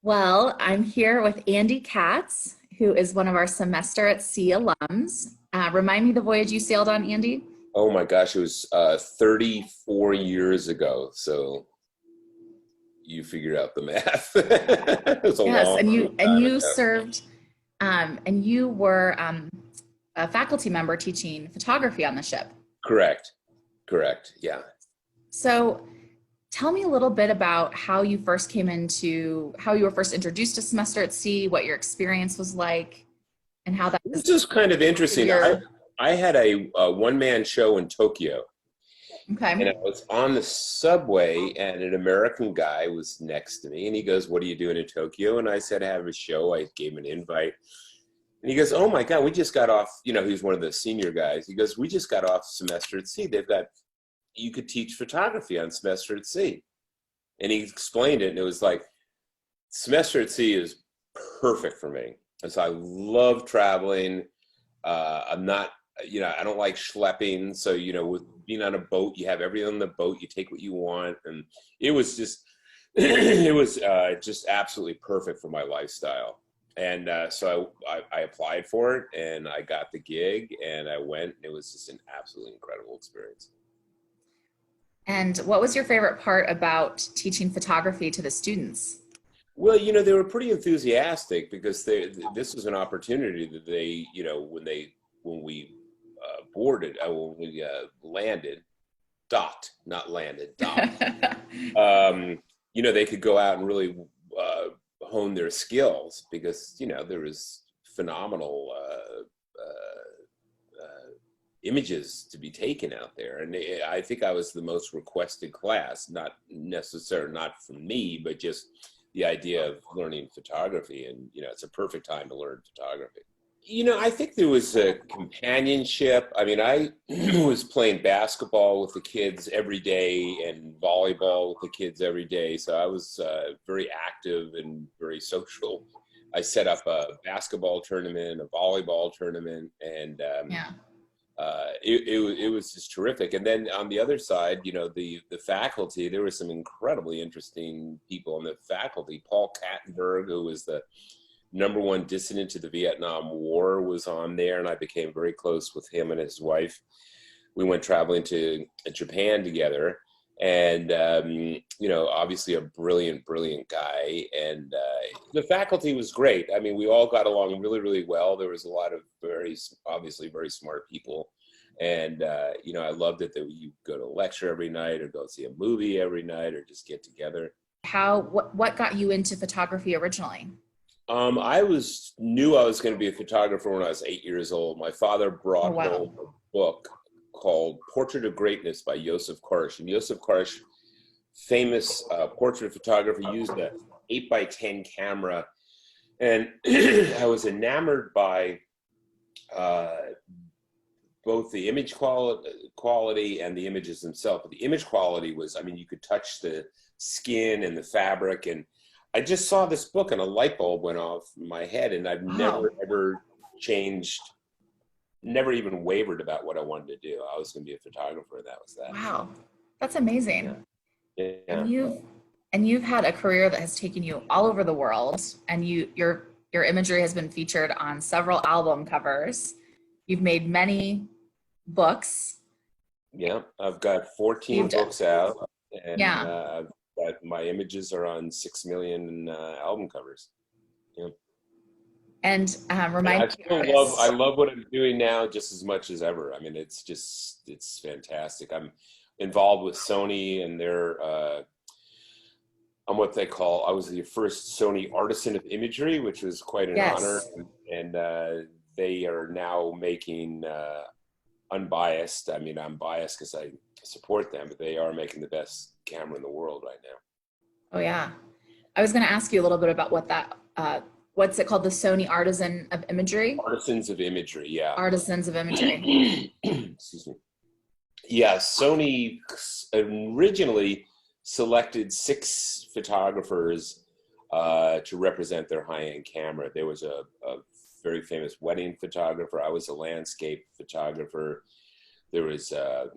Well, I'm here with Andy Katz, who is one of our Semester at Sea alums. Remind me the voyage you sailed on, Andy? Oh my gosh, it was 34 years ago. So you figure out the math. It was a Yes, long and you and time you ago. served, and you were a faculty member teaching photography on the ship. Correct. Correct. Yeah. So, tell me a little bit about how you were first introduced to Semester at Sea, what your experience was like, and how that This is kind of interesting. I, your I had a one-man show in Tokyo, and okay. I was on the subway, and an American guy was next to me, and he goes, "What are you doing in Tokyo?" And I said, "I have a show." I gave him an invite. And he goes, "Oh my God, we just got off," he's one of the senior guys. He goes, "We just got off Semester at Sea. You could teach photography on Semester at Sea." And he explained it, and it was like, Semester at Sea is perfect for me. And so I love traveling. I'm not, I don't like schlepping. So, with being on a boat, you have everything on the boat, you take what you want. And it was just, it was just absolutely perfect for my lifestyle. And so I applied for it, and I got the gig, and I went. And it was just an absolutely incredible experience. And what was your favorite part about teaching photography to the students? Well, they were pretty enthusiastic because this was an opportunity that they, when we boarded, when we landed, docked, not landed, docked. They could go out and really hone their skills because, there was phenomenal images to be taken out there. And I think I was the most requested class, not necessarily not from me, but just the idea of learning photography. And, it's a perfect time to learn photography. I think there was a companionship. I mean, I was playing basketball with the kids every day and volleyball with the kids every day. So I was very active and very social. I set up a basketball tournament, a volleyball tournament, and Yeah. it was just terrific. And then on the other side, the faculty, there were some incredibly interesting people on the faculty. Paul Kattenberg, who was the #1 dissident to the Vietnam War, was on there, and I became very close with him and his wife. We went traveling to Japan together, and obviously a brilliant guy. And the faculty was great. I mean, we all got along really, really well. There was a lot of obviously very smart people, and I loved it that you go to a lecture every night, or go see a movie every night, or just get together. What got you into photography originally? Knew I was going to be a photographer when I was 8 years old. My father Oh, brought wow. home a book called Portrait of Greatness by Joseph Karsh. And Joseph Karsh, famous portrait photographer, used a 8x10 camera. And I was enamored by both the image quality and the images themselves. But the image quality was, I mean, you could touch the skin and the fabric. And I just saw this book, and a light bulb went off in my head, and I've Wow. never, ever changed, never even wavered about what I wanted to do. I was going to be a photographer. That was that. Wow. That's amazing. Yeah. And you've had a career that has taken you all over the world, and your imagery has been featured on several album covers. You've made many books. Yeah. I've got 14 You've done, books out, and yeah. I've got, my images are on 6 million album covers. Yeah. And And remind I me, still I love what I'm doing now just as much as ever. I mean, it's fantastic. I'm involved with Sony, and I'm what they call, I was the first Sony Artisan of Imagery, which was quite an honor. yes. And they are now making unbiased. I mean, I'm biased because I support them, but they are making the best camera in the world right now. Oh yeah. I was going to ask you a little bit about what's it called? The Sony Artisan of Imagery? Artisans of Imagery, yeah. Artisans of Imagery. Excuse me. Yeah, Sony originally selected 6 photographers to represent their high-end camera. There was a very famous wedding photographer. I was a landscape photographer. There was a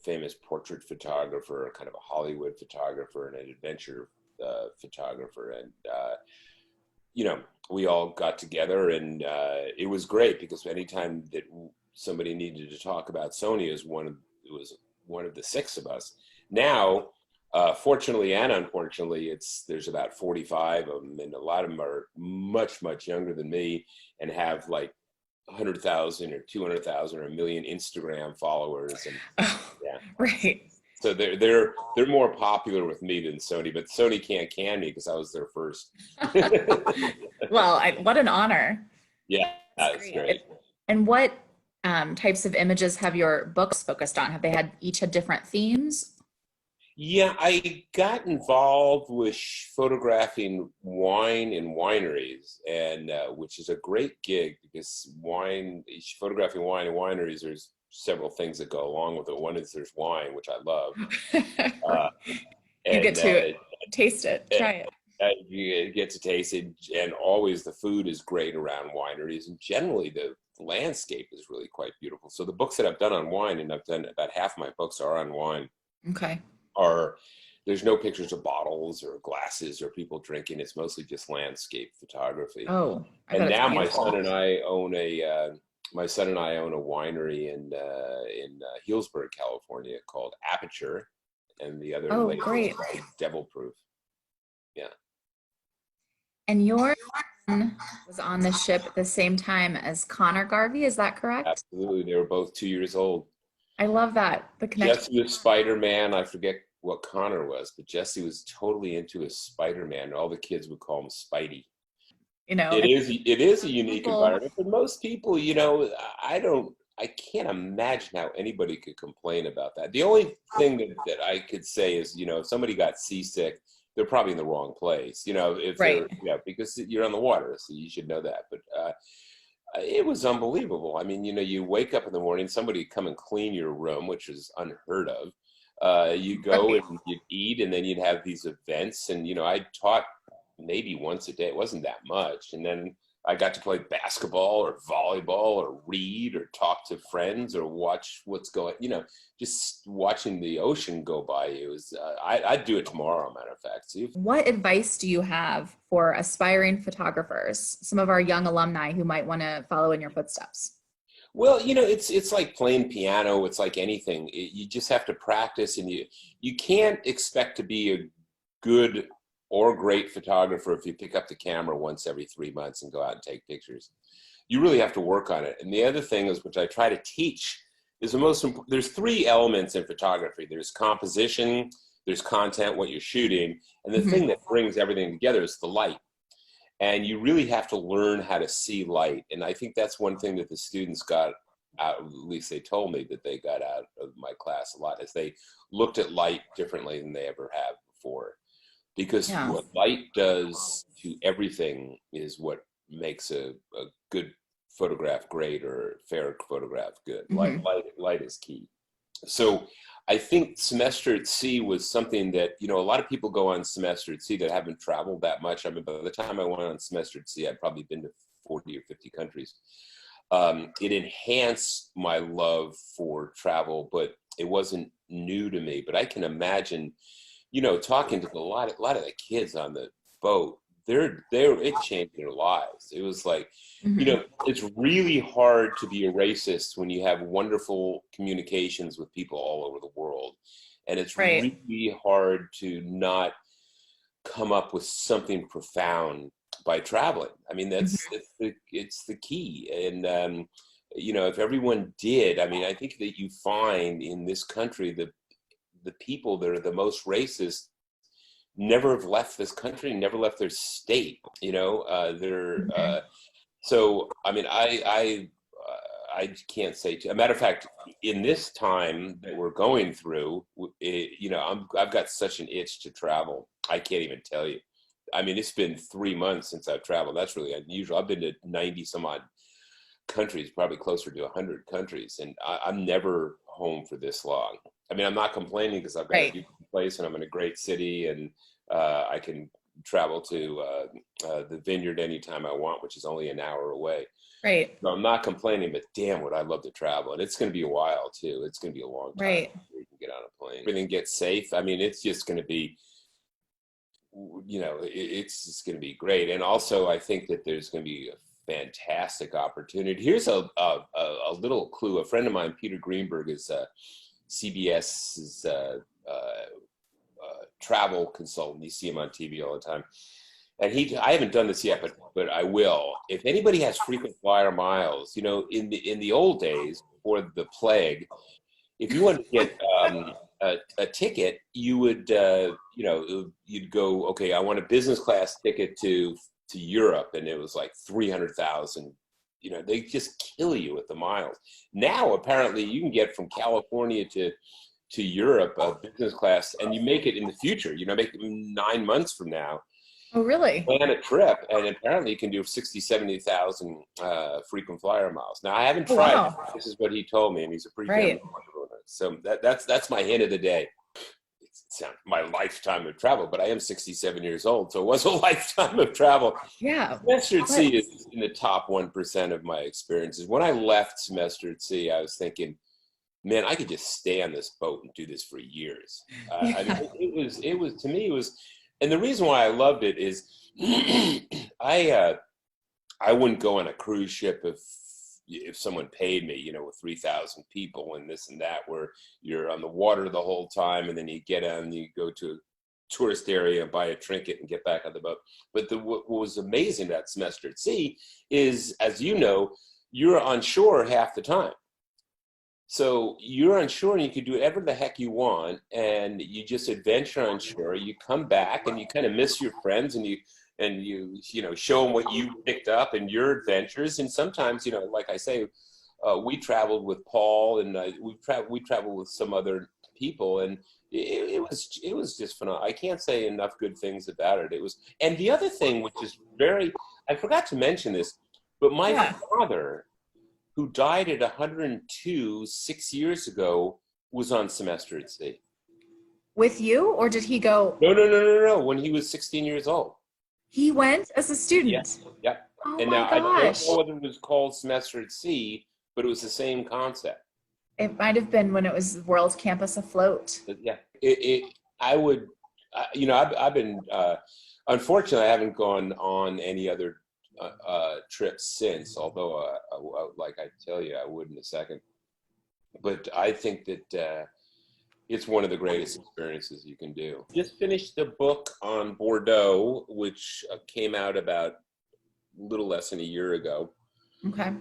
famous portrait photographer, kind of a Hollywood photographer, and an adventure photographer. And, we all got together, and it was great because anytime that somebody needed to talk about Sony, it was one of the six of us. Now, fortunately and unfortunately, there's about 45 of them, and a lot of them are much, much younger than me and have like 100,000 or 200,000 or a million Instagram followers. And yeah, Right. so they're more popular with me than Sony, but Sony can't can me because I was there first. Well, what an honor. Yeah, that's great. And what types of images have your books focused on? Have they each had different themes? Yeah, I got involved with photographing wine in wineries, and which is a great gig because photographing wine in wineries, there's several things that go along with it. One is there's wine, which I love. You get to taste it, try it. You get to taste it, and always the food is great around wineries, and generally the landscape is really quite beautiful. So the books that I've done on wine, and I've done about half my books are on wine. Okay. There's no pictures of bottles or glasses or people drinking. It's mostly just landscape photography. Oh, and now my son and I own a winery in Healdsburg, California, called Aperture, and the other great. is called Devil Proof. Yeah. And your son was on the ship at the same time as Connor Garvey, is that correct? Absolutely. They were both 2 years old. I love that. The connection. Jesse was Spider-Man. I forget what Connor was, but Jesse was totally into his Spider-Man. All the kids would call him Spidey. It is a unique environment, but most people, I can't imagine how anybody could complain about that. The only thing that I could say is, if somebody got seasick, they're probably in the wrong place, because you're on the water, so you should know that. But it was unbelievable. I mean, you wake up in the morning, somebody come and clean your room, which is unheard of. You go and you'd eat, and then you'd have these events. And, I taught maybe once a day. It wasn't that much. And then I got to play basketball or volleyball or read or talk to friends or watch what's going, just watching the ocean go by you. I'd do it tomorrow, matter of fact. See? What advice do you have for aspiring photographers, some of our young alumni who might want to follow in your footsteps? Well, it's like playing piano. It's like anything. You just have to practice, and you can't expect to be a good or great photographer if you pick up the camera once every 3 months and go out and take pictures. You really have to work on it. And the other thing is, which I try to teach, is there's three elements in photography. There's composition, there's content, what you're shooting, and the thing that brings everything together is the light. And you really have to learn how to see light. And I think that's one thing that the students got out, at least they told me that they got out of my class a lot, is they looked at light differently than they ever have before. Because what light does to everything is what makes a good photograph great or a fair photograph good. Light is key. So I think semester at sea was something that, a lot of people go on semester at sea that haven't traveled that much. I mean, by the time I went on semester at sea, I'd probably been to 40 or 50 countries. It enhanced my love for travel, but it wasn't new to me. But I can imagine, talking to a lot of the kids on the boat, it changed their lives. It was like, it's really hard to be a racist when you have wonderful communications with people all over the world. And it's really hard to not come up with something profound by traveling. I mean, it's the key. And, if everyone did, I mean, I think that you find in this country that the people that are the most racist never have left this country, never left their state. So I mean, I can't say. A matter of fact, in this time that we're going through, I've got such an itch to travel. I can't even tell you. I mean, it's been 3 months since I've traveled. That's really unusual. I've been to 90 some odd countries, probably closer to 100 countries, and I'm never home for this long. I mean, I'm not complaining because I've got a beautiful place and I'm in a great city, and I can travel to the vineyard anytime I want, which is only an hour away. Right. So I'm not complaining, but damn, would I love to travel. And it's going to be a while too. It's going to be a long time before you can get on a plane. Everything gets safe. I mean, it's just going to be it's just going to be great. And also, I think that there's going to be a fantastic opportunity. Here's a little clue. A friend of mine, Peter Greenberg, is CBS's travel consultant. You see him on TV all the time. And I haven't done this yet, but I will. If anybody has frequent flyer miles, in the old days before the plague, if you wanted to get a ticket, you would, you'd go, okay, I want a business class ticket to Europe, and it was like 300,000. They just kill you with the miles. Now, apparently, you can get from California to Europe a business class, and you make it in the future. Make it 9 months from now. Oh, really? Plan a trip, and apparently you can do 60, 70,000 frequent flyer miles. Now, I haven't tried. Wow. This is what he told me, and he's a pretty Right. So that's my hint of the day. It's not my lifetime of travel, but I am 67 years old, so it was a lifetime of travel. Yeah. Semester at Sea is in the top 1% of my experiences. When I left Semester at Sea, I was thinking, man, I could just stay on this boat and do this for years. I mean, it was to me, it was. And the reason why I loved it is I wouldn't go on a cruise ship if someone paid me, with 3,000 people and this and that, where you're on the water the whole time, and then you get on, you go to a tourist area and buy a trinket and get back on the boat. But what was amazing about Semester at Sea is, as you know, you're on shore half the time. So you're on shore and you can do whatever the heck you want, and you just adventure on shore. You come back and you kind of miss your friends, and you show them what you picked up in your adventures. And sometimes, like I say, we traveled with Paul, and we traveled with some other people, and it was just phenomenal. I can't say enough good things about it. It was, and the other thing, which is I forgot to mention this, but my father, who died at 102 6 years ago, was on Semester at Sea. With you, or did he go? No. When he was 16 years old. He went as a student? Yeah. Oh and my now gosh. I don't know whether it was called Semester at Sea, but it was the same concept. It might have been when it was World Campus Afloat. But yeah, I've been, unfortunately, I haven't gone on any other trips since, although like I tell you, I would in a second. But I think that it's one of the greatest experiences you can do. Just finished the book on Bordeaux, which came out about a little less than a year ago. Okay.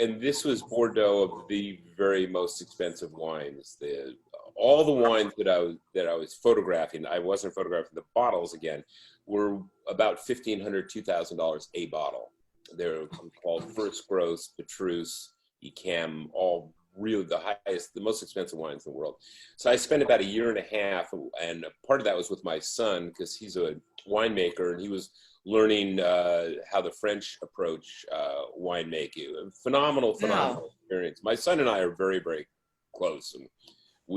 And this was Bordeaux of the very most expensive wines. All the wines that I was photographing, I wasn't photographing the bottles again, were about $1,500, $2,000 a bottle. They're called First Gross, Petrus, Ecam, all really the most expensive wines in the world. So I spent about a year and a half, and part of that was with my son, because he's a winemaker, and he was learning how the French approach winemaking. Phenomenal experience. My son and I are very, very close. And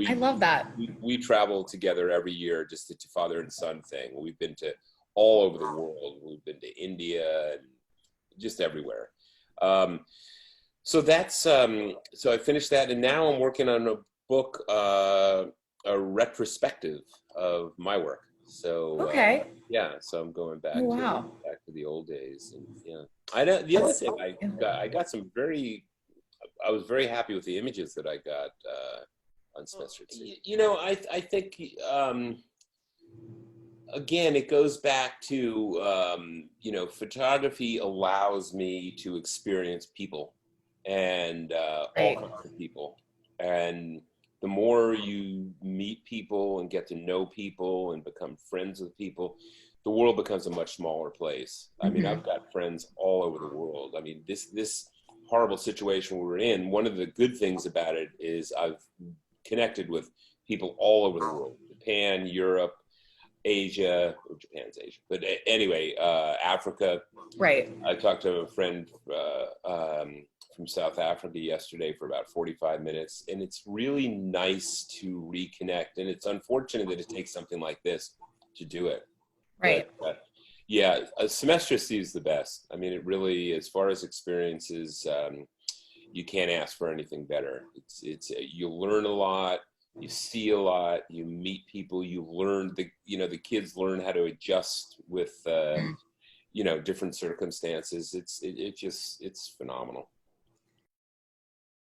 I love that. We travel together every year, just the father and son thing. We've been to all over the world. We've been to India and just everywhere. So that's so I finished that, and now I'm working on a book, a retrospective of my work. So Okay. so I'm going back to the old days, and the other thing I got I was very happy with the images that I got on Semester at Sea. I think again, it goes back to photography allows me to experience people, and all kinds of people, and the more you meet people and get to know people and become friends with people, the world becomes a much smaller place. I mean, I've got friends all over the world. I mean, this horrible situation we're in, one of the good things about it is I've connected with people all over the world: Japan, Europe, Asia, or Japan's Asia, but anyway, Africa. Right. I talked to a friend from South Africa yesterday for about 45 minutes, and it's really nice to reconnect. And it's unfortunate that it takes something like this to do it. Right. But, a Semester at Sea is the best. I mean, it really, as far as experiences, you can't ask for anything better. It's you'll learn a lot. you see a lot, you meet people, you learn the kids learn how to adjust with, different circumstances. It's phenomenal.